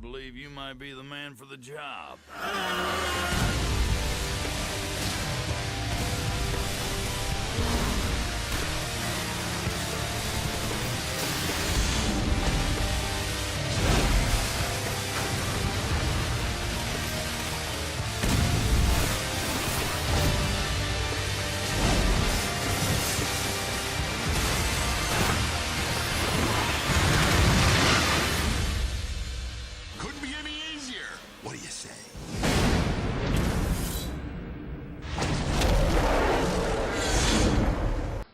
believe you might be the man for the job. Couldn't be any easier. What do you say?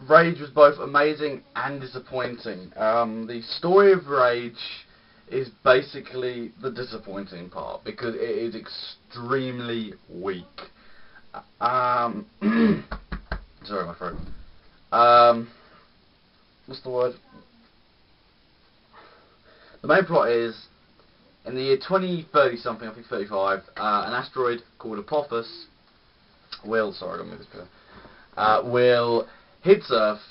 Rage was both amazing and disappointing. The story of Rage is basically the disappointing part because it is extremely weak. Sorry, my throat. What's the word? The main plot is, in the year 2030 something, I think 35, an asteroid called Apophis will hit Earth,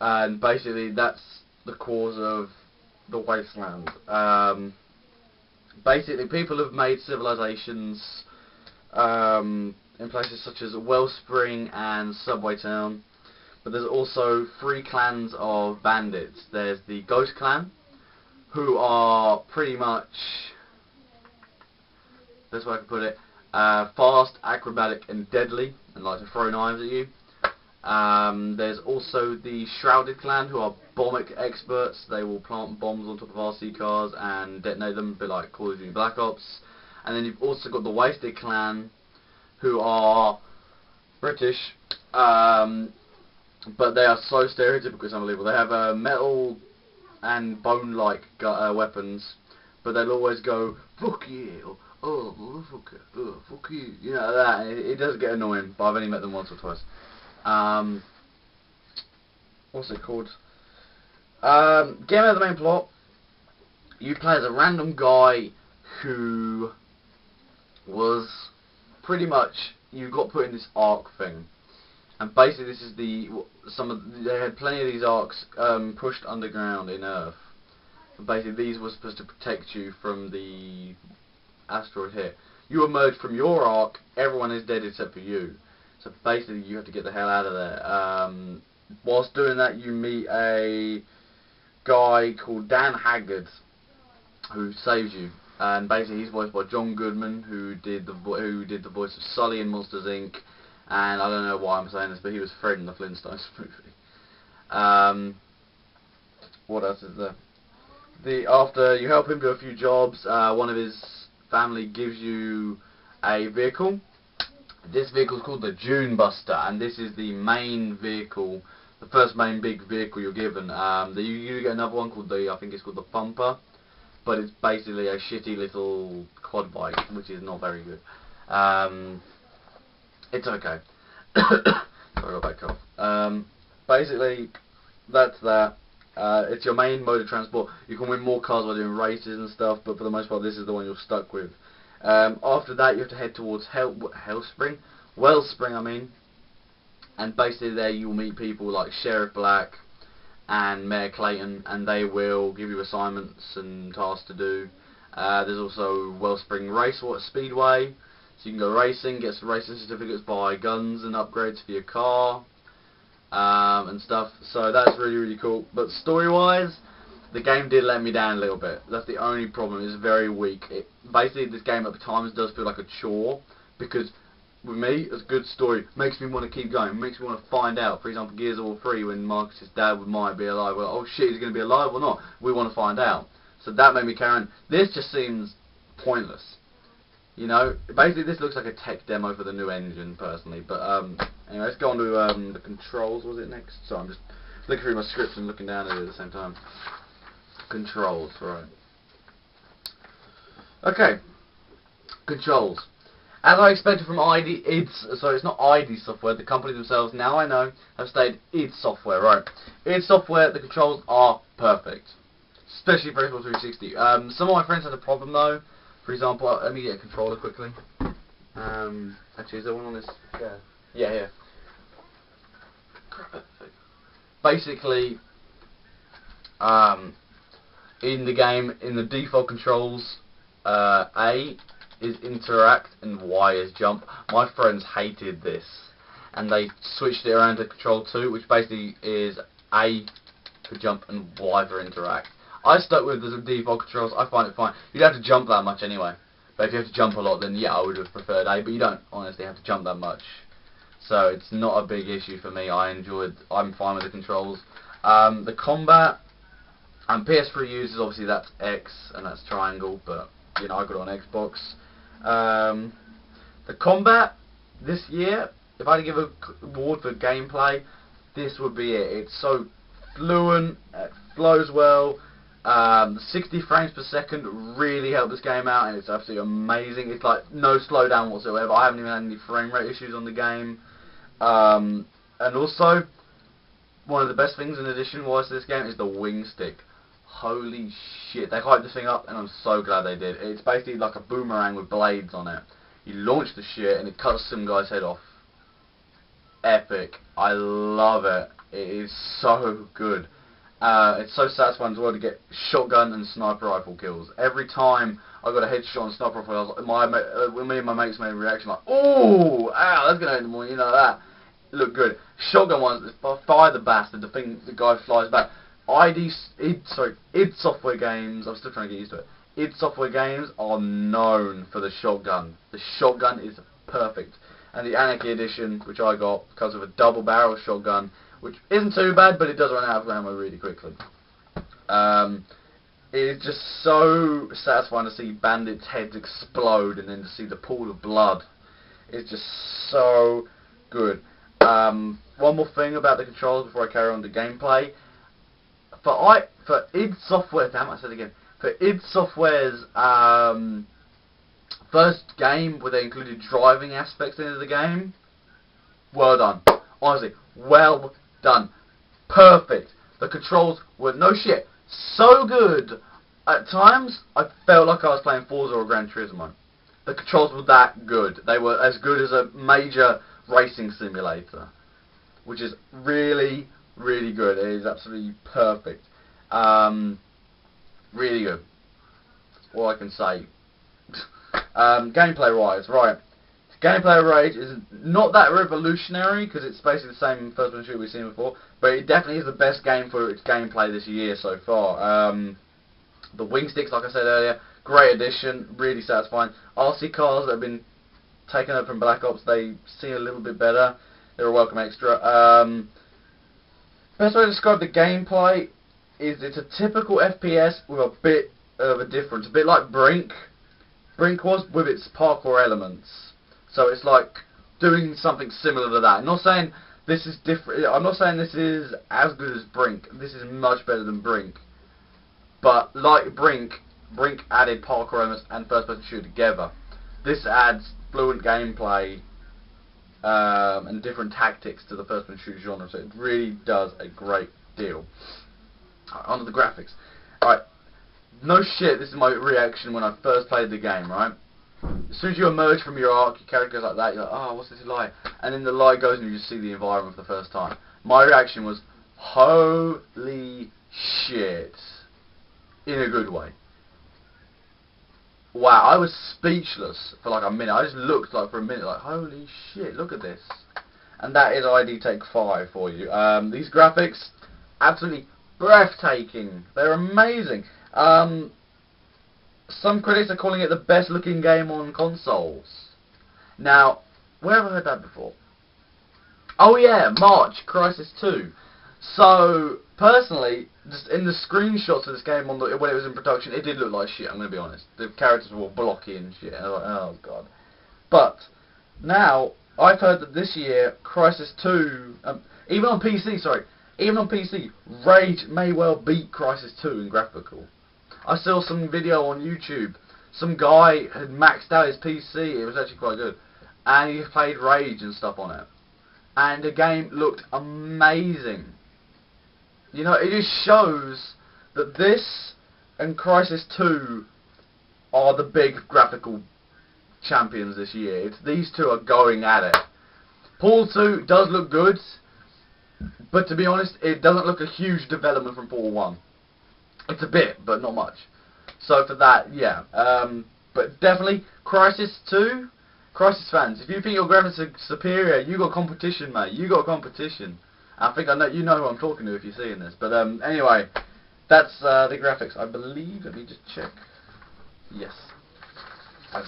and basically that's the cause of the wasteland. Basically, people have made civilizations in places such as Wellspring and Subway Town, but there's also 3 clans of bandits. There's the Ghost Clan, who are pretty much, best way I can put it, fast, acrobatic and deadly, and like to throw knives at you. There's also the Shrouded Clan, who are bomb experts. They will plant bombs on top of RC cars and detonate them, a bit like Call of Duty Black Ops. And then you've also got the Wasted Clan, who are British, but they are so stereotypical it's unbelievable. They have metal and bone-like weapons, but they'll always go, fuck you, or, oh, motherfucker, oh, fuck you, you know, that. It does get annoying, but I've only met them once or twice. What's it called? Getting out of the main plot, you play as a random guy who was pretty much, you got put in this arc thing. And basically this is they had plenty of these arcs pushed underground in Earth. And basically these were supposed to protect you from the asteroid hit. You emerge from your arc, everyone is dead except for you. So basically you have to get the hell out of there. Whilst doing that, you meet a guy called Dan Haggard who saves you. And basically he's voiced by John Goodman, who did the voice of Sully in Monsters Inc. And I don't know why I'm saying this, but he was Fred in the Flintstones movie. What else is there? After you help him do a few jobs, one of his family gives you a vehicle. This vehicle is called the Dune Buster, and this is the main vehicle, the first main big vehicle you're given. You get another one called I think it's called the Pumper, but it's basically a shitty little quad bike, which is not very good. It's okay. Sorry, I got a bad cough. Basically, that's that. It's your main mode of transport. You can win more cars by doing races and stuff, but for the most part, this is the one you're stuck with. After that, you have to head towards Wellspring, I mean. And basically there you'll meet people like Sheriff Black and Mayor Clayton, and they will give you assignments and tasks to do. There's also Wellspring Speedway. So you can go racing, get some racing certificates, buy guns and upgrades for your car, and stuff. So that's really, really cool. But story-wise, the game did let me down a little bit. That's the only problem. It's very weak. Basically, this game at times does feel like a chore, because with me, it's a good story. Makes me want to keep going. Makes me want to find out. For example, Gears of War 3, when Marcus's dad might be alive. Well, oh shit, he's going to be alive or not? We want to find out. So that made me carry on. This just seems pointless. You know, basically this looks like a tech demo for the new engine, personally. But anyway, let's go on to the controls. Was it next? So I'm just looking through my script and looking down at it at the same time. Controls, right. Okay. Controls. As I expected from it's not ID Software, the company themselves, now I know, have stated id Software, right. id Software, the controls are perfect. Especially for Xbox 360. Some of my friends had a problem though. For example, let me get a controller quickly. Actually, is there one on this? Yeah, here. Basically, in the game, in the default controls, A is interact and Y is jump. My friends hated this, and they switched it around to control 2, which basically is A for jump and Y for interact. I stuck with the default controls. I find it fine. You don't have to jump that much anyway. But if you have to jump a lot, then yeah, I would have preferred A. But you don't honestly have to jump that much, so it's not a big issue for me. I'm fine with the controls. The combat and PS3 users, obviously that's X and that's triangle, but you know I got it on Xbox. The combat this year, if I had to give a award for gameplay, this would be it. It's so fluent, it flows well. 60 frames per second really helped this game out, and it's absolutely amazing. It's like no slowdown whatsoever. I haven't even had any frame rate issues on the game. And also, one of the best things in addition wise to this game is the wing stick. Holy shit, they hyped this thing up, and I'm so glad they did. It's basically like a boomerang with blades on it. You launch the shit, and it cuts some guy's head off. Epic. I love it. It is so good. It's so satisfying as well to get shotgun and sniper rifle kills. Every time I got a headshot on sniper rifle, I was like, me and my mates made a reaction like, "Oh, ow, that's gonna end the morning," you know that. It looked good. Shotgun ones, fire the bastard. The guy flies back. id Software games. I'm still trying to get used to it. id Software games are known for the shotgun. The shotgun is perfect, and the Anarchy edition, which I got, comes with a double barrel shotgun, which isn't too bad, but it does run out of ammo really quickly. It's just so satisfying to see bandits' heads explode and then to see the pool of blood. It's just so good. One more thing about the controls before I carry on the gameplay. For id Software, damn I said it again. For id Software's first game where they included driving aspects into the game, well done. Honestly, well done. Perfect. The controls were no shit. So good. At times, I felt like I was playing Forza or Gran Turismo. The controls were that good. They were as good as a major racing simulator, which is really, really good. It is absolutely perfect. Really good. That's all I can say. Gameplay-wise, right. Gameplay Rage is not that revolutionary because it's basically the same first-person shooter we've seen before, but it definitely is the best game for its gameplay this year so far. The wing sticks, like I said earlier, great addition, really satisfying. RC cars that have been taken up from Black Ops, they seem a little bit better. They're a welcome extra. Best way to describe the gameplay is it's a typical FPS with a bit of a difference, a bit like Brink. Brink was with its parkour elements. So it's like doing something similar to that. I'm not saying this is different. I'm not saying this is as good as Brink. This is much better than Brink. But like Brink added parkour elements and first-person shooter together. This adds fluent gameplay and different tactics to the first-person shooter genre. So it really does a great deal. Right, onto the graphics. Alright, no shit. This is my reaction when I first played the game. Right. As soon as you emerge from your arc, your character goes like that, you're like, oh, what's this like? And then the light goes and you just see the environment for the first time. My reaction was, holy shit. In a good way. Wow, I was speechless for like a minute. I just looked like for a minute like, holy shit, look at this. And that is ID Take 5 for you. These graphics, absolutely breathtaking. They're amazing. Some critics are calling it the best looking game on consoles. Now, where have I heard that before? Oh yeah, March, Crysis 2. So, personally, just in the screenshots of this game when it was in production, it did look like shit, I'm going to be honest. The characters were all blocky and shit, and I was like, oh god. But, now, I've heard that this year, Crysis 2, even on PC, Rage may well beat Crysis 2 in graphical. I saw some video on YouTube. Some guy had maxed out his PC. It was actually quite good. And he played Rage and stuff on it. And the game looked amazing. You know, it just shows that this and Crysis 2 are the big graphical champions this year. These two are going at it. Portal 2 does look good. But to be honest, it doesn't look a huge development from Portal 1. It's a bit, but not much. So for that, yeah. But definitely, Crysis 2, Crysis fans, if you think your graphics are superior, you got competition, mate. You got competition. I think I know you know who I'm talking to if you're seeing this. But anyway, that's the graphics, I believe. Let me just check. Yes.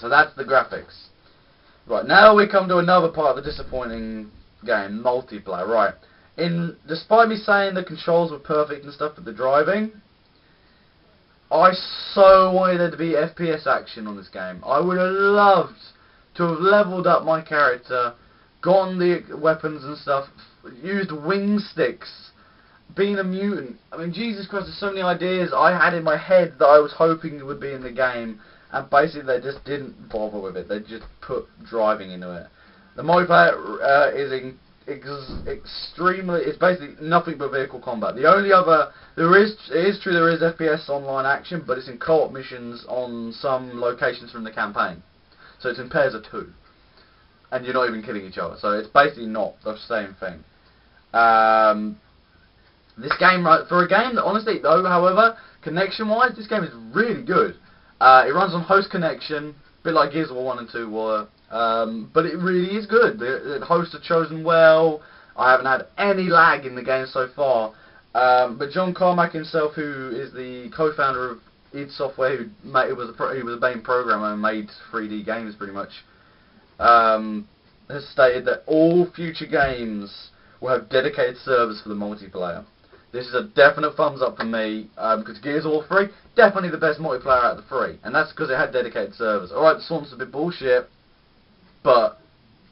So that's the graphics. Right, now we come to another part of the disappointing game, multiplayer. Right. Despite me saying the controls were perfect and stuff, but the driving, I so wanted there to be FPS action on this game. I would have loved to have leveled up my character, gotten the weapons and stuff, used wing sticks, being a mutant. I mean, Jesus Christ, there's so many ideas I had in my head that I was hoping would be in the game, and basically they just didn't bother with it. They just put driving into it. The multiplayer is extremely, it's basically nothing but vehicle combat. The only other, it is true there is FPS online action, but it's in co-op missions on some locations from the campaign. So it's in pairs of 2. And you're not even killing each other. So it's basically not the same thing. This game, for a game that honestly, though, however, connection-wise, this game is really good. It runs on host connection, a bit like Gears of War 1 and 2 were. But it really is good. The hosts are chosen well. I haven't had any lag in the game so far. But John Carmack himself, who is the co-founder of id Software, he was a main programmer and made 3D games pretty much, has stated that all future games will have dedicated servers for the multiplayer. This is a definite thumbs up for me, because Gears of War 3, definitely the best multiplayer out of the 3, and that's because it had dedicated servers. Alright, the Swamp's a bit bullshit, but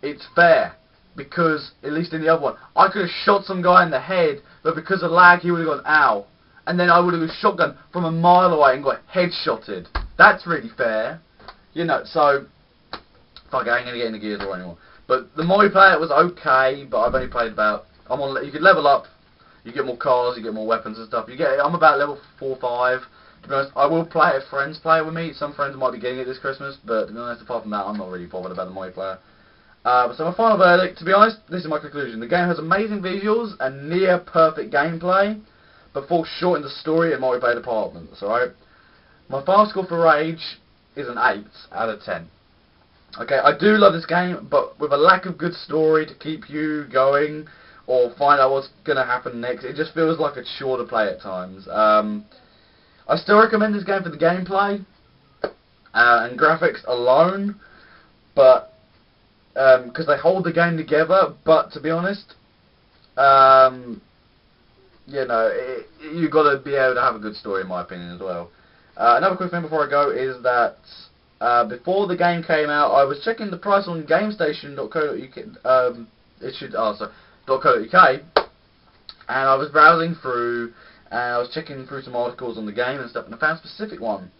it's fair, because, at least in the other one, I could have shot some guy in the head, but because of lag, he would have gone, ow. And then I would have shotgun from a mile away and got headshotted. That's really fair. You know, so, fuck it, I ain't going to get into Gears of War anymore. But the multiplayer was okay, but I've only played about, you could level up, you get more cars, you get more weapons and stuff. I'm about level 4 or 5. To be honest, I will play it if friends play it with me. Some friends might be getting it this Christmas, but to be honest, apart from that, I'm not really bothered about the multiplayer. So my final verdict, to be honest, this is my conclusion. The game has amazing visuals and near perfect gameplay, but falls short in the story and multiplayer departments, alright? My final score for Rage is an 8 out of 10. Okay, I do love this game, but with a lack of good story to keep you going, or find out what's going to happen next, it just feels like a chore to play at times. I still recommend this game for the gameplay and graphics alone, but because they hold the game together. But to be honest, you know, you've got to be able to have a good story, in my opinion, as well. Another quick thing before I go is that before the game came out, I was checking the price on GameStation.co.uk. .co.uk, and I was browsing through, and I was checking through some articles on the game and stuff, and I found a specific one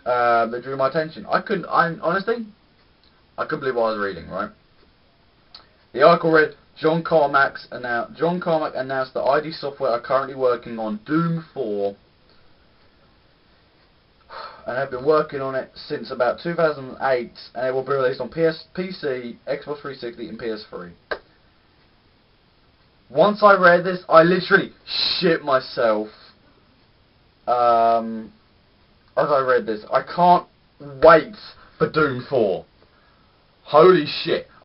that drew my attention. Honestly, I couldn't believe what I was reading, right? The article read, John Carmack announced that id Software are currently working on Doom 4, and have been working on it since about 2008, and it will be released on PC, Xbox 360, and PS3. Once I read this, I literally shit myself. As I read this, I can't wait for Doom 4. Holy shit.